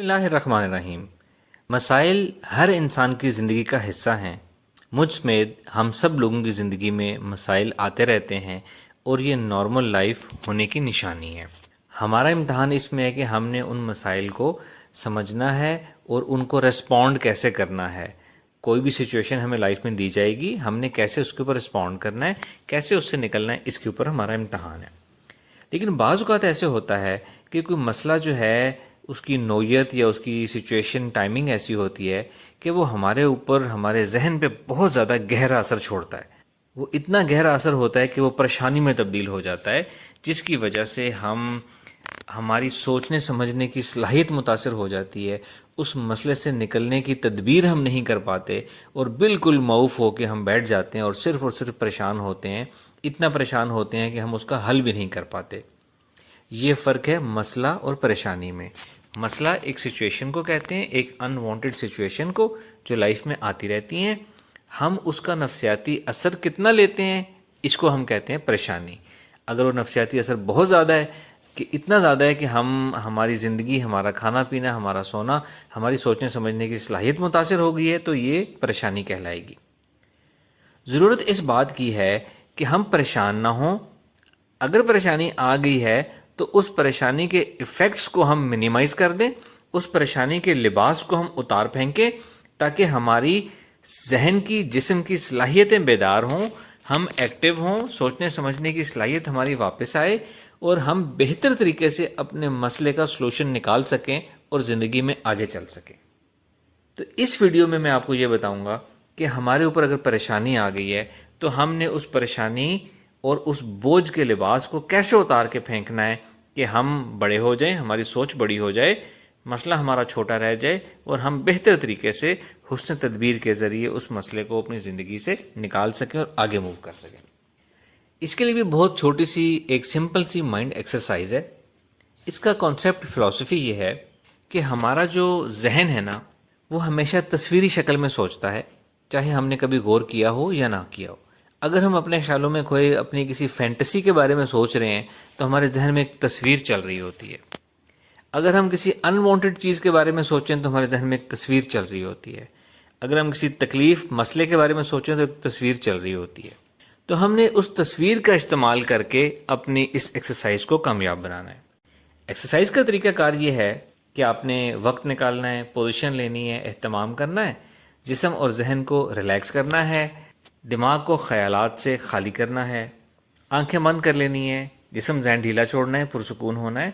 اللہ الرحمن الرحیم۔ مسائل ہر انسان کی زندگی کا حصہ ہیں۔ مجھ سمیت ہم سب لوگوں کی زندگی میں مسائل آتے رہتے ہیں اور یہ نارمل لائف ہونے کی نشانی ہے۔ ہمارا امتحان اس میں ہے کہ ہم نے ان مسائل کو سمجھنا ہے اور ان کو ریسپونڈ کیسے کرنا ہے۔ کوئی بھی سچویشن ہمیں لائف میں دی جائے گی، ہم نے کیسے اس کے اوپر رسپونڈ کرنا ہے، کیسے اس سے نکلنا ہے، اس کے اوپر ہمارا امتحان ہے۔ لیکن بعض اوقات ایسے ہوتا ہے کہ کوئی مسئلہ جو ہے اس کی نوعیت یا اس کی سچویشن ٹائمنگ ایسی ہوتی ہے کہ وہ ہمارے اوپر، ہمارے ذہن پہ بہت زیادہ گہرا اثر چھوڑتا ہے۔ وہ اتنا گہرا اثر ہوتا ہے کہ وہ پریشانی میں تبدیل ہو جاتا ہے، جس کی وجہ سے ہماری سوچنے سمجھنے کی صلاحیت متاثر ہو جاتی ہے، اس مسئلے سے نکلنے کی تدبیر ہم نہیں کر پاتے اور بالکل معوف ہو کے ہم بیٹھ جاتے ہیں اور صرف پریشان ہوتے ہیں، اتنا پریشان ہوتے ہیں کہ ہم اس کا حل بھی نہیں کر پاتے۔ یہ فرق ہے مسئلہ اور پریشانی میں۔ مسئلہ ایک سچویشن کو کہتے ہیں، ایک ان وانٹڈ سچویشن کو جو لائف میں آتی رہتی ہیں، ہم اس کا نفسیاتی اثر کتنا لیتے ہیں، اس کو ہم کہتے ہیں پریشانی۔ اگر وہ نفسیاتی اثر بہت زیادہ ہے، کہ اتنا زیادہ ہے کہ ہماری زندگی، ہمارا کھانا پینا، ہمارا سونا، ہماری سوچنے سمجھنے کی صلاحیت متاثر ہو گئی ہے، تو یہ پریشانی کہلائے گی۔ ضرورت اس بات کی ہے کہ ہم پریشان نہ ہوں۔ اگر پریشانی آ گئی ہے تو اس پریشانی کے ایفیکٹس کو ہم منیمائز کر دیں، اس پریشانی کے لباس کو ہم اتار پھینکیں، تاکہ ہماری ذہن کی، جسم کی صلاحیتیں بیدار ہوں، ہم ایکٹیو ہوں، سوچنے سمجھنے کی صلاحیت ہماری واپس آئے اور ہم بہتر طریقے سے اپنے مسئلے کا سلوشن نکال سکیں اور زندگی میں آگے چل سکیں۔ تو اس ویڈیو میں آپ کو یہ بتاؤں گا کہ ہمارے اوپر اگر پریشانی آ گئی ہے تو ہم نے اس پریشانی اور اس بوجھ کے لباس کو کیسے اتار کے پھینکنا ہے کہ ہم بڑے ہو جائیں، ہماری سوچ بڑی ہو جائے، مسئلہ ہمارا چھوٹا رہ جائے اور ہم بہتر طریقے سے حسن تدبیر کے ذریعے اس مسئلے کو اپنی زندگی سے نکال سکیں اور آگے موو کر سکیں۔ اس کے لیے بھی بہت چھوٹی سی ایک سمپل سی مائنڈ ایکسرسائز ہے۔ اس کا کانسیپٹ فلسفی یہ ہے کہ ہمارا جو ذہن ہے نا، وہ ہمیشہ تصویری شکل میں سوچتا ہے، چاہے ہم نے کبھی غور کیا ہو یا نہ کیا ہو۔ اگر ہم اپنے خیالوں میں کھوئے اپنی کسی فینٹیسی کے بارے میں سوچ رہے ہیں تو ہمارے ذہن میں ایک تصویر چل رہی ہوتی ہے۔ اگر ہم کسی ان وانٹڈ چیز کے بارے میں سوچیں تو ہمارے ذہن میں ایک تصویر چل رہی ہوتی ہے۔ اگر ہم کسی تکلیف، مسئلے کے بارے میں سوچیں تو ایک تصویر چل رہی ہوتی ہے۔ تو ہم نے اس تصویر کا استعمال کر کے اپنی اس ایکسرسائز کو کامیاب بنانا ہے۔ ایکسرسائز کا طریقہ کار یہ ہے کہ آپ نے وقت نکالنا ہے، پوزیشن لینی ہے، اہتمام کرنا ہے، جسم اور ذہن کو ریلیکس کرنا ہے، دماغ کو خیالات سے خالی کرنا ہے، آنکھیں بند کر لینی ہے، جسم ذہن ڈھیلا چھوڑنا ہے، پرسکون ہونا ہے۔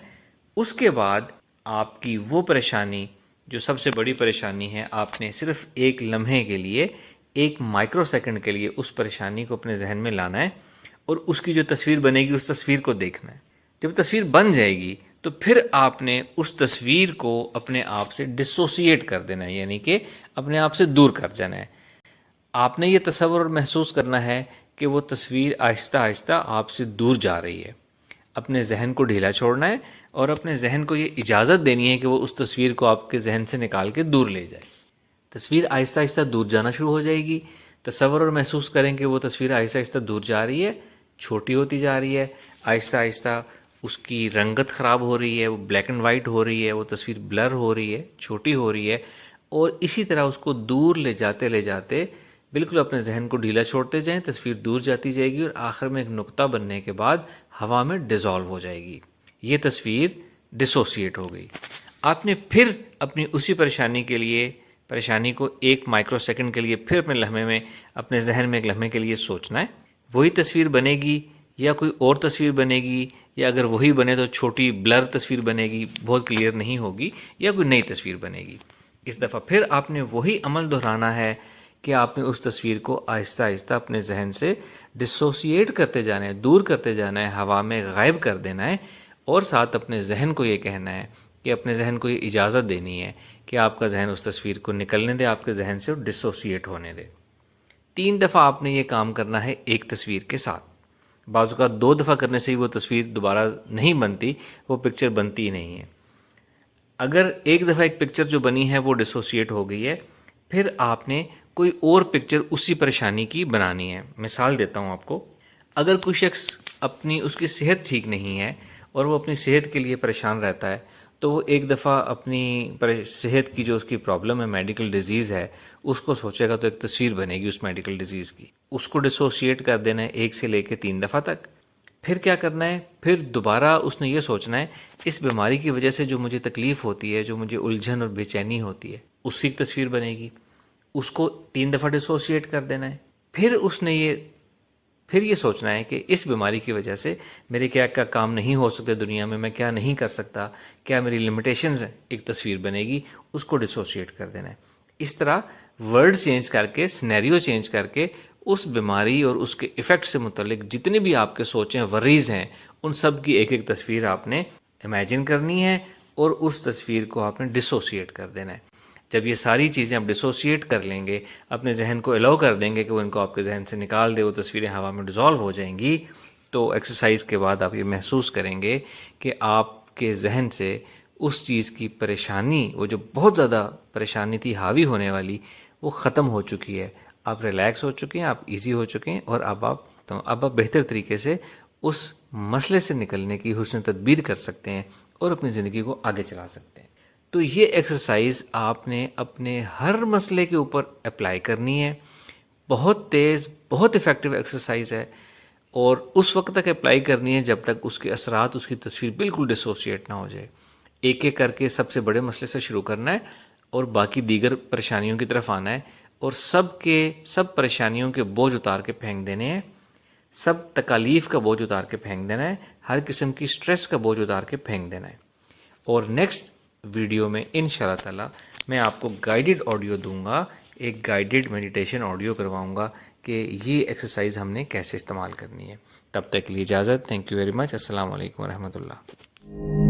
اس کے بعد آپ کی وہ پریشانی جو سب سے بڑی پریشانی ہے، آپ نے صرف ایک لمحے کے لیے، ایک مائکرو سیکنڈ کے لیے اس پریشانی کو اپنے ذہن میں لانا ہے اور اس کی جو تصویر بنے گی اس تصویر کو دیکھنا ہے۔ جب تصویر بن جائے گی تو پھر آپ نے اس تصویر کو اپنے آپ سے ڈسوسیٹ کر دینا ہے، یعنی کہ اپنے آپ سے دور کر جانا ہے۔ آپ نے یہ تصور اور محسوس کرنا ہے کہ وہ تصویر آہستہ آہستہ آپ سے دور جا رہی ہے۔ اپنے ذہن کو ڈھیلا چھوڑنا ہے اور اپنے ذہن کو یہ اجازت دینی ہے کہ وہ اس تصویر کو آپ کے ذہن سے نکال کے دور لے جائے۔ تصویر آہستہ آہستہ دور جانا شروع ہو جائے گی۔ تصور اور محسوس کریں کہ وہ تصویر آہستہ آہستہ دور جا رہی ہے، چھوٹی ہوتی جا رہی ہے، آہستہ آہستہ اس کی رنگت خراب ہو رہی ہے، وہ بلیک اینڈ وائٹ ہو رہی ہے، وہ تصویر بلر ہو رہی ہے، چھوٹی ہو رہی ہے، اور اسی طرح اس کو دور لے جاتے بالکل اپنے ذہن کو ڈھیلا چھوڑتے جائیں، تصویر دور جاتی جائے گی اور آخر میں ایک نقطہ بننے کے بعد ہوا میں ڈیزالو ہو جائے گی۔ یہ تصویر ڈسوسیٹ ہو گئی۔ آپ نے پھر اپنی اسی پریشانی کو ایک مائکرو سیکنڈ کے لیے پھر اپنے لمحے میں، اپنے ذہن میں ایک لمحے کے لیے سوچنا ہے۔ وہی تصویر بنے گی یا کوئی اور تصویر بنے گی، یا اگر وہی بنے تو چھوٹی بلر تصویر بنے گی، بہت کلیئر نہیں ہوگی، یا کوئی نئی تصویر بنے گی۔ اس دفعہ پھر آپ نے وہی عمل دہرانا ہے کہ آپ نے اس تصویر کو آہستہ آہستہ اپنے ذہن سے ڈسوسیٹ کرتے جانا ہے، دور کرتے جانا ہے، ہوا میں غائب کر دینا ہے، اور ساتھ اپنے ذہن کو یہ کہنا ہے کہ اپنے ذہن کو یہ اجازت دینی ہے کہ آپ کا ذہن اس تصویر کو نکلنے دے، آپ کے ذہن سے ڈسوسیٹ ہونے دے۔ 3 دفعہ آپ نے یہ کام کرنا ہے ایک تصویر کے ساتھ۔ بعض اوقات 2 دفعہ کرنے سے ہی وہ تصویر دوبارہ نہیں بنتی، وہ پکچر بنتی ہی نہیں ہے۔ اگر ایک دفعہ ایک پکچر جو بنی ہے وہ ڈسوسیٹ ہو گئی ہے، پھر آپ نے کوئی اور پکچر اسی پریشانی کی بنانی ہے۔ مثال دیتا ہوں آپ کو۔ اگر کوئی شخص اس کی صحت ٹھیک نہیں ہے اور وہ اپنی صحت کے لیے پریشان رہتا ہے، تو وہ ایک دفعہ اپنی صحت کی جو اس کی پرابلم ہے، میڈیکل ڈیزیز ہے، اس کو سوچے گا تو ایک تصویر بنے گی اس میڈیکل ڈیزیز کی، اس کو ڈسوسیٹ کر دینا ہے 1 سے لے کے 3 دفعہ تک۔ پھر کیا کرنا ہے، پھر دوبارہ اس نے یہ سوچنا ہے اس بیماری کی وجہ سے جو مجھے تکلیف ہوتی ہے، جو مجھے الجھن اور بے چینی ہوتی ہے، اس کی ایک تصویر بنے گی، اس کو 3 دفعہ ڈسوسیٹ کر دینا ہے۔ پھر یہ سوچنا ہے کہ اس بیماری کی وجہ سے میرے کیا کیا کام نہیں ہو سکتے دنیا میں کیا نہیں کر سکتا، کیا میری لمیٹیشنز ہیں، ایک تصویر بنے گی، اس کو ڈسوسیٹ کر دینا ہے۔ اس طرح ورڈ چینج کر کے، سینیریو چینج کر کے، اس بیماری اور اس کے ایفیکٹ سے متعلق جتنے بھی آپ کے سوچیں، ورریز ہیں، ان سب کی ایک ایک تصویر آپ نے امیجن کرنی ہے اور اس تصویر کو آپ نے ڈسوسیٹ کر دینا ہے۔ جب یہ ساری چیزیں آپ ڈسوسیٹ کر لیں گے، اپنے ذہن کو الاؤ کر دیں گے کہ وہ ان کو آپ کے ذہن سے نکال دے، وہ تصویریں ہوا میں ڈیزالو ہو جائیں گی، تو ایکسرسائز کے بعد آپ یہ محسوس کریں گے کہ آپ کے ذہن سے اس چیز کی پریشانی، وہ جو بہت زیادہ پریشانی تھی حاوی ہونے والی، وہ ختم ہو چکی ہے، آپ ریلیکس ہو چکے ہیں، آپ ایزی ہو چکے ہیں، اور اب آپ بہتر طریقے سے اس مسئلے سے نکلنے کی حسن تدبیر کر سکتے ہیں اور اپنی زندگی کو آگے چلا سکتے ہیں۔ تو یہ ایکسرسائز آپ نے اپنے ہر مسئلے کے اوپر اپلائی کرنی ہے، بہت تیز، بہت افیکٹو ایکسرسائز ہے، اور اس وقت تک اپلائی کرنی ہے جب تک اس کے اثرات، اس کی تصویر بالکل ڈسوسیٹ نہ ہو جائے۔ ایک ایک کر کے سب سے بڑے مسئلے سے شروع کرنا ہے اور باقی دیگر پریشانیوں کی طرف آنا ہے، اور سب پریشانیوں کے بوجھ اتار کے پھینک دینے ہیں، سب تکالیف کا بوجھ اتار کے پھینک دینا ہے، ہر قسم کی سٹریس کا بوجھ اتار کے پھینک دینا ہے۔ اور نیکسٹ ویڈیو میں انشاءاللہ تعالی میں آپ کو گائیڈڈ آڈیو دوں گا، ایک گائیڈڈ میڈیٹیشن آڈیو کرواؤں گا کہ یہ ایکسرسائز ہم نے کیسے استعمال کرنی ہے۔ تب تک کے لیے اجازت، تھینک یو ویری مچ، السلام علیکم ورحمۃ اللہ۔